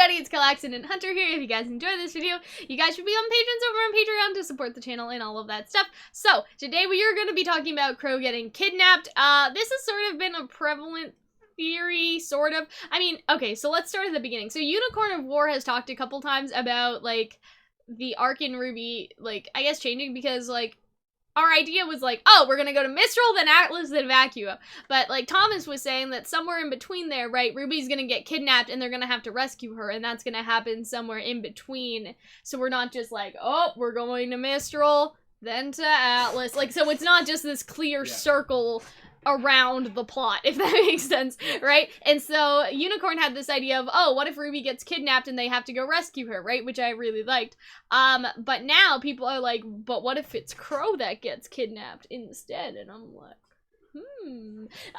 everybody, it's Calxiyn and Hunter here. If you guys enjoy this video, you guys should be on patrons over on Patreon to support the channel and all of that stuff. So, today we are going to be talking about Qrow getting kidnapped. This has sort of been a prevalent theory, sort of. I mean, okay, so let's start at the beginning. So, Unicorn of War has talked a couple times about, like, the arc in RWBY, like, I guess changing because, like, our idea was like, oh, we're gonna go to Mistral, then Atlas, then Vacuo. But, like, Thomas was saying that somewhere in between there, right, RWBY's gonna get kidnapped and they're gonna have to rescue her, and that's gonna happen somewhere in between. So we're not just like, oh, we're going to Mistral, then to Atlas. Like, so it's not just this clear circle around the plot, if that makes sense, right? And so Unicorn had this idea of, oh, what if RWBY gets kidnapped and they have to go rescue her, right? Which I really liked. But now people are like, but what if it's Qrow that gets kidnapped instead? And I'm like,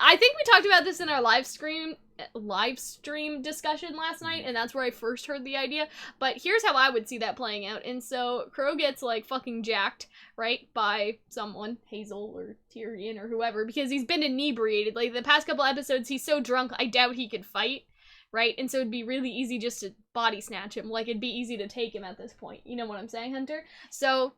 I think we talked about this in our live stream discussion last night, and that's where I first heard the idea. But here's how I would see that playing out. And so Qrow gets, like, fucking jacked, right, by someone, Hazel or Tyrion or whoever, because he's been inebriated. Like, the past couple episodes, he's so drunk, I doubt he could fight, right? And so it'd be really easy just to body snatch him. Like, it'd be easy to take him at this point. You know what I'm saying, Hunter? So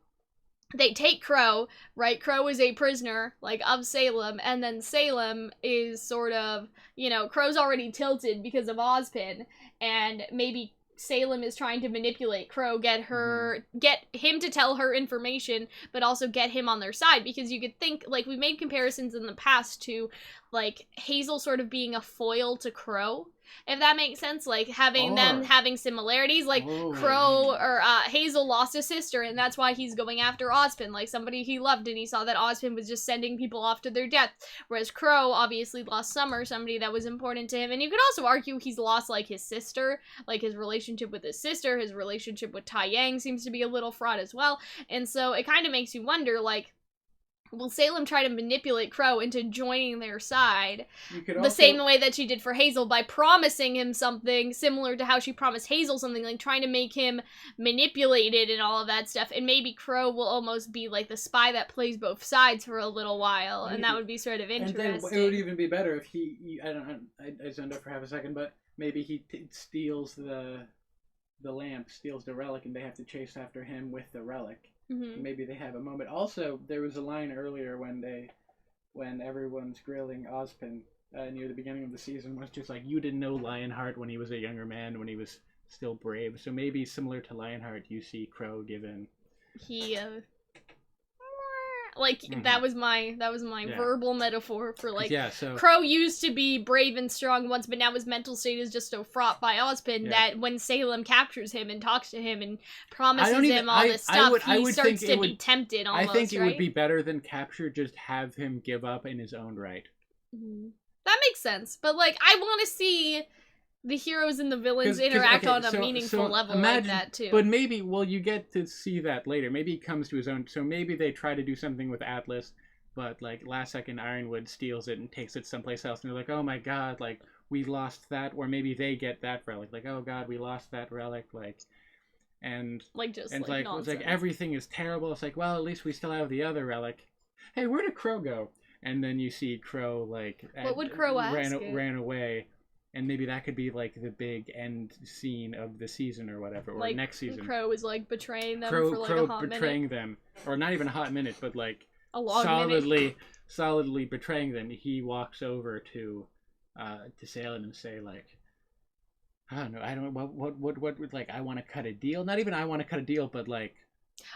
they take Qrow, right? Qrow is a prisoner, like, of Salem, and then Salem is sort of, you know, Qrow's already tilted because of Ozpin, and maybe Salem is trying to manipulate Qrow, get him to tell her information, but also get him on their side, because you could think, like, we've made comparisons in the past to, like, Hazel sort of being a foil to Qrow, if that makes sense, like, having them having similarities, like, Qrow, or, Hazel lost a sister, and that's why he's going after Ozpin, like, somebody he loved, and he saw that Ozpin was just sending people off to their death, whereas Qrow obviously lost Summer, somebody that was important to him, and you could also argue he's lost, like, his sister, like, his relationship with his sister, his relationship with Tai Yang seems to be a little fraught as well, and so it kind of makes you wonder, like, will Salem try to manipulate Qrow into joining their side the same way that she did for Hazel by promising him something similar to how she promised Hazel something, like trying to make him manipulated and all of that stuff, and maybe Qrow will almost be like the spy that plays both sides for a little while, and that would be sort of interesting. And then it would even be better if I zoned out for half a second, but maybe he steals the lamp, steals the relic, and they have to chase after him with the relic. Maybe they have a moment. Also, there was a line earlier when everyone's grilling Ozpin near the beginning of the season, was just like, you didn't know Lionheart when he was a younger man, when he was still brave. So maybe similar to Lionheart, you see Qrow given. Like, that was my verbal metaphor for, like, Qrow used to be brave and strong once, but now his mental state is just so fraught by Ozpin that when Salem captures him and talks to him and promises him all this stuff, he starts to be tempted almost, I think it would be better than capture, just have him give up in his own right. That makes sense, but, like, I want to see the heroes and the villains interact on a meaningful level like that, too. But maybe, well, you get to see that later. Maybe he comes to his own, so maybe they try to do something with Atlas, but, like, last second Ironwood steals it and takes it someplace else, and they're like, oh my god, like, we lost that, or maybe they get that relic, like, oh god, we lost that relic, like, and... Like, just, and, like, it's like, everything is terrible. It's like, well, at least we still have the other relic. Hey, where did Qrow go? And then you see Qrow, like... What would Qrow ask? Ran away. And maybe that could be, like, the big end scene of the season or whatever, or like, next season. Qrow is, like, betraying them for, like, a hot minute. Betraying them. Or not even a hot minute, but, like, a long minute. solidly betraying them. He walks over to Salem and say, like, I don't know, what, like, I want to cut a deal? Not even I want to cut a deal, but, like...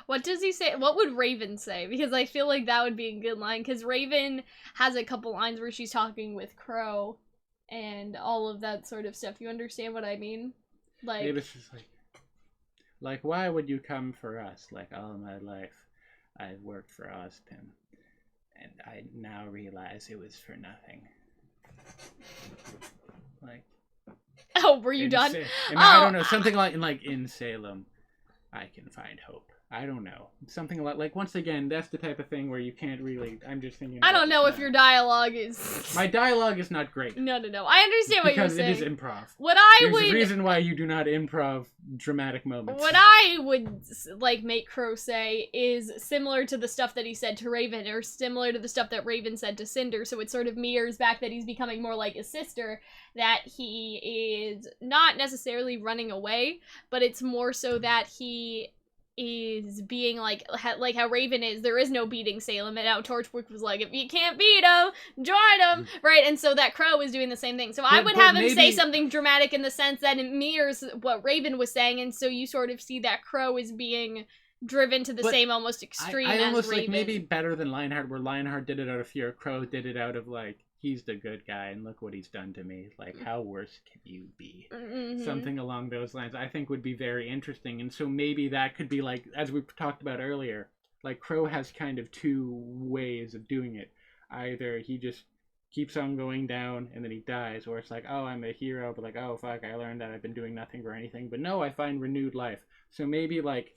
What does he say? What would Raven say? Because I feel like that would be a good line, because Raven has a couple lines where she's talking with Qrow, and all of that sort of stuff. You understand what I mean? Like, maybe it's just like, why would you come for us? Like, all my life, I've worked for Ozpin, and I now realize it was for nothing. Like, oh, were you done? I don't know, something like in Salem, I can find hope. I don't know. Something a lot like, once again, that's the type of thing where you can't really. I'm just thinking. I don't know if your dialogue is. My dialogue is not great. No. I understand what you're saying. Because it is improv. There's a reason why you do not improv dramatic moments. What I would like make Qrow say is similar to the stuff that he said to Raven, or similar to the stuff that Raven said to Cinder. So it sort of mirrors back that he's becoming more like his sister. That he is not necessarily running away, but it's more so that he is being like how Raven is. There is no beating Salem, and how Torchwick was like, if you can't beat him, join him, right? And so that Qrow is doing the same thing. So I would have him say something dramatic in the sense that it mirrors what Raven was saying, and so you sort of see that Qrow is being driven to the same almost extreme I almost as Raven. Like maybe better than Lionheart, where Lionheart did it out of fear, Qrow did it out of like, he's the good guy and look what he's done to me. Like, how worse can you be? Mm-hmm. Something along those lines I think would be very interesting. And so maybe that could be like, as we talked about earlier, like Qrow has kind of two ways of doing it. Either he just keeps on going down and then he dies, or it's like, oh, I'm a hero, but like, oh, fuck, I learned that I've been doing nothing for anything. But no, I find renewed life. So maybe like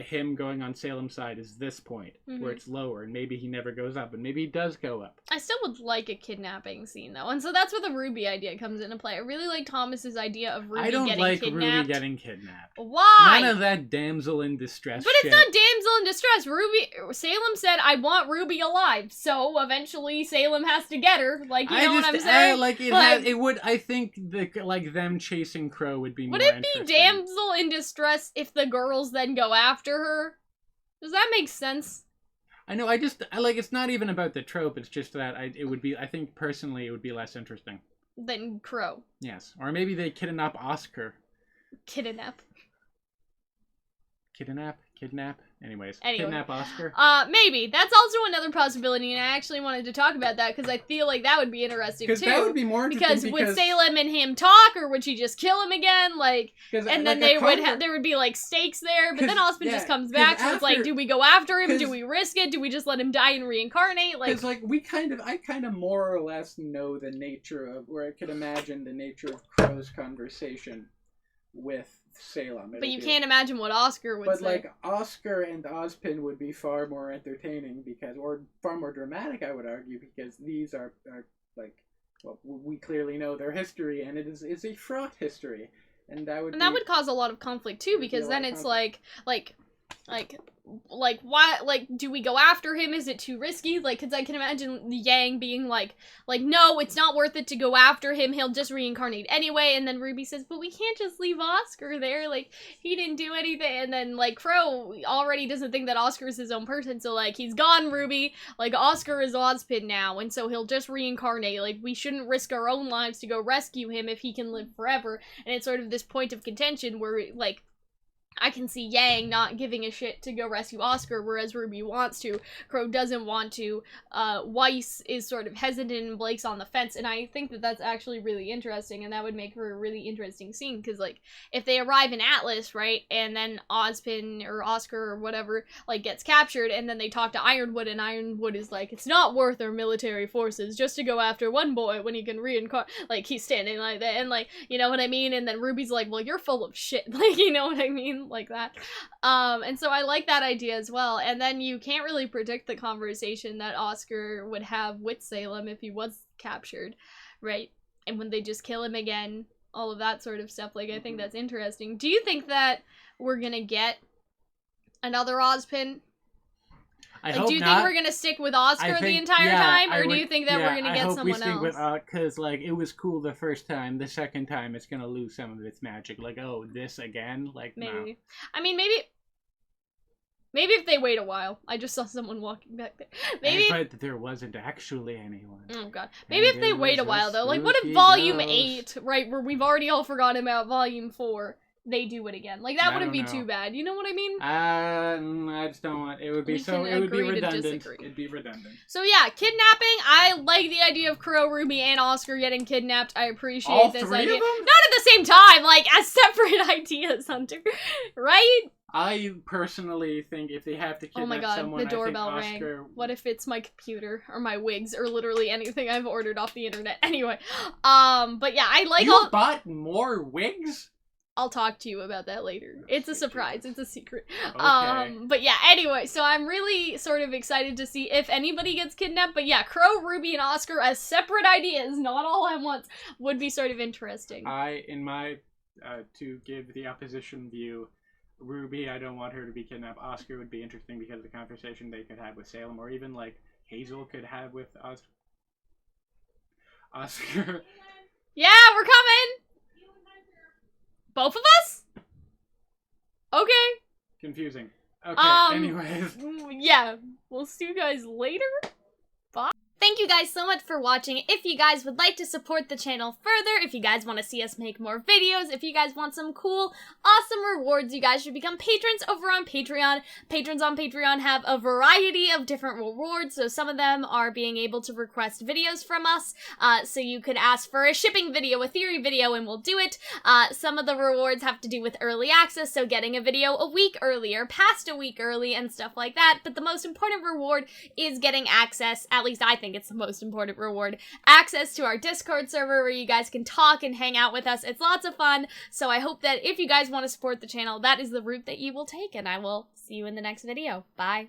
him going on Salem's side is this point, where it's lower, and maybe he never goes up, and maybe he does go up. I still would like a kidnapping scene, though, and so that's where the RWBY idea comes into play. I really like Thomas's idea of RWBY getting kidnapped. I don't like RWBY getting kidnapped. Why? None of that damsel in distress But shit. It's not damsel in distress. Salem said, I want RWBY alive, so eventually Salem has to get her. Like, you know what I'm saying? It would, I think, them chasing Qrow would be more interesting. Would it be damsel in distress if the girls then go after her? Does that make sense? I know, it's not even about the trope, it's just that I think personally it would be less interesting. Than Qrow. Yes. Or maybe they kidnap Oscar. Kidnap? Anyways, kidnap Oscar. Maybe. That's also another possibility, and I actually wanted to talk about that, because I feel like that would be interesting, too. Because that would be more interesting, because would Salem and him talk, or would she just kill him again? Like, and then there would be, like, stakes there, but then Ozpin just comes back, so it's like, do we go after him? Do we risk it? Do we just let him die and reincarnate? Because, like, I kind of more or less know the nature of, or I could imagine the nature of Qrow's conversation with Salem. But you can't imagine what Oscar would say. But like Oscar and Ozpin would be far more entertaining or far more dramatic, I would argue, because these are like, well, we clearly know their history, and it's a fraught history, and that would cause a lot of conflict too, because then it's like why, like, do we go after him? Is it too risky? Like, because I can imagine Yang being like, no, it's not worth it to go after him. He'll just reincarnate anyway. And then RWBY says, but we can't just leave Oscar there. Like, he didn't do anything. And then, like, Qrow already doesn't think that Oscar is his own person. So, like, he's gone, RWBY. Like, Oscar is Ozpin now. And so he'll just reincarnate. Like, we shouldn't risk our own lives to go rescue him if he can live forever. And it's sort of this point of contention where, like, I can see Yang not giving a shit to go rescue Oscar, whereas RWBY wants to. Qrow doesn't want to. Weiss is sort of hesitant, and Blake's on the fence, and I think that that's actually really interesting, and that would make for a really interesting scene, because, like, if they arrive in Atlas, right, and then Ozpin or Oscar or whatever, like, gets captured, and then they talk to Ironwood, and Ironwood is like, it's not worth our military forces just to go after one boy when he can reincarnate, like, he's standing like that, and, like, you know what I mean, and then RWBY's like, well, you're full of shit, like, you know what I mean? Like that. And so I like that idea as well. And then you can't really predict the conversation that Oscar would have with Salem if he was captured, right? And when they just kill him again, all of that sort of stuff. Like, I think that's interesting. Do you think that we're gonna get another Ozpin? Do you think we're gonna stick with Oscar the entire time, or do you think that we're gonna get someone else? I hope we stick with, because, like, it was cool the first time. The second time, it's gonna lose some of its magic. Like, oh, this again? Like, maybe. No. I mean, maybe if they wait a while. I just saw someone walking back there. Maybe. But there wasn't actually anyone. Oh god. Maybe if they wait a while, though. Like, what if Volume 8, right, where we've already all forgotten about Volume 4, they do it again? Like, that wouldn't be too bad. You know what I mean? I just don't want... It would be redundant. It'd be redundant. So, yeah, kidnapping. I like the idea of Qrow, RWBY, and Oscar getting kidnapped. I appreciate this idea. All three of them? Not at the same time, like, as separate ideas, Hunter. Right? I personally think if they have to kidnap someone, oh my god, the doorbell rang. What if it's my computer, or my wigs, or literally anything I've ordered off the internet? Anyway, but yeah, I like You bought more wigs? I'll talk to you about that later. It's a surprise. It's a secret. Okay. But yeah, anyway, so I'm really sort of excited to see if anybody gets kidnapped. But yeah, Qrow, RWBY, and Oscar as separate ideas, not all at once, would be sort of interesting. To give the opposition view, RWBY, I don't want her to be kidnapped. Oscar would be interesting because of the conversation they could have with Salem, or even like Hazel could have with Oscar. Yeah, we're coming! Both of us? Okay. Confusing. Okay, anyways. Yeah, we'll see you guys later. Bye. Thank you guys so much for watching. If you guys would like to support the channel further, if you guys want to see us make more videos, if you guys want some cool, awesome rewards, you guys should become patrons over on Patreon. Patrons on Patreon have a variety of different rewards, so some of them are being able to request videos from us, so you could ask for a shipping video, a theory video, and we'll do it. Some of the rewards have to do with early access, so getting a video a week earlier, past a week early, and stuff like that, but the most important reward is getting access, at least I think it's the most important reward, access to our Discord server where you guys can talk and hang out with us. It's lots of fun, so I hope that if you guys want to support the channel, that is the route that you will take, and I will see you in the next video. Bye.